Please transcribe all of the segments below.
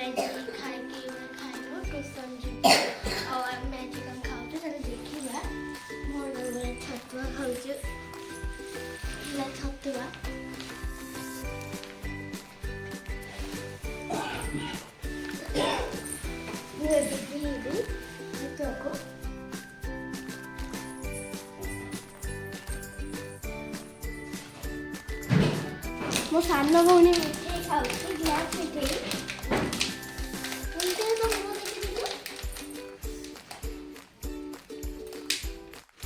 Magic खाइके खाइबो tuition जीवो और मैजिक हम खाउछु तने देखिबा मोर बड़े छतुआ खाउछु ला छतुआ ये देखिबी छतुआ को मो सानो भौणी मिठाई खाउछु ग्लास मिठाई उनके तो मो देखिबी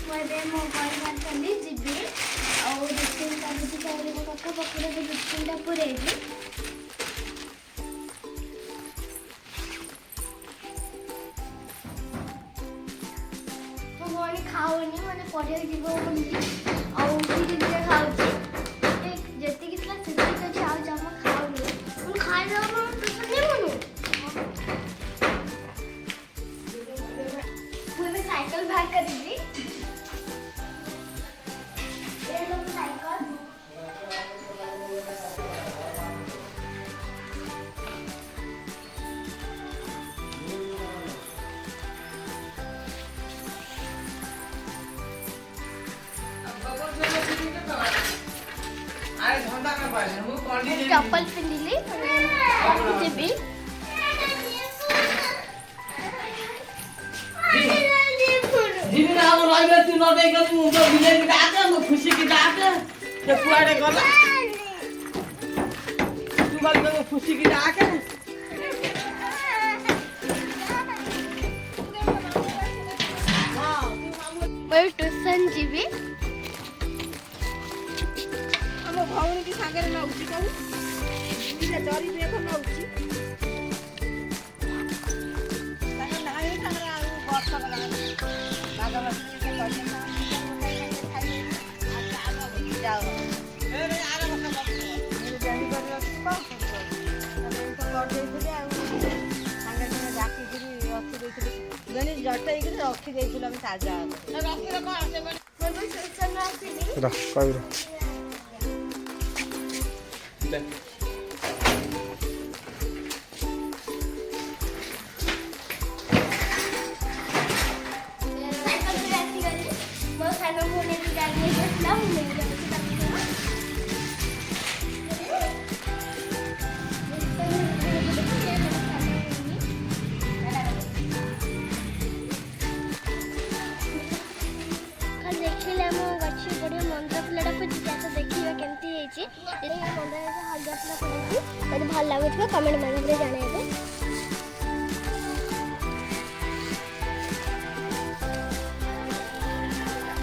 मैं मोबाइल बात करली जीबी और डिस्प्ले का भी चाहे मो पक्का पकड़े के डिस्प्ले पुरेबी मो भौणी खाउनी माने पढ़े जीवो बोली और फिर जे खाउची जति कितना चिंता के आओ जामा खाओगे उन खाए जाओ हम तो नहीं मनु मैं साइकिल भाग कर दी ये लो साइकिल चप्पल पिंधिली जीबी खुशी की डाक कुआड़े गला खुशी की डाक मैं ट्यूशन जीबी ଆମ ଭଉଣୀ କି ସାଙ୍ଗରେ ନଉଛି କହୁ ଟିକେ ଜରି ଦେଖ ନଉଛି ତାଙ୍କ ନାହିଁ ତାଙ୍କର ଆଉ ବର୍ଷ ଗଲାଣି ବାଦଲ ଟିକେ କହିଛନ୍ତି ଯାଅ ଏ ଆର ବର୍ଷ ମୁଁ ଜାଣି କରି ଅଛି କଣ ତ କରିଦେଇଥିଲି ଆଉ ସାଙ୍ଗେ ସାଙ୍ଗେ ଡାକିକିରି ରଖି ଦେଇଥିଲି ଜଣେ ଜଟେଇକିରି ରଖି ଦେଇଥିଲୁ ଆମେ ତାଜା ରଖିଲେ କଣ ଆସିବ मैं ट्यूशन आसीली रख कभी ले साइकिल पे ऐसी गली वो सानो भौणी की गाड़ी में बसला हूं मैं देखिले मो गछि बड़े मंदा फुलडा को जिज्ञासा देखिबा केमती हेछि ए मंदा हल्दा फुल पड़छि मते भल लागुथबा कमेंट में जानैबे।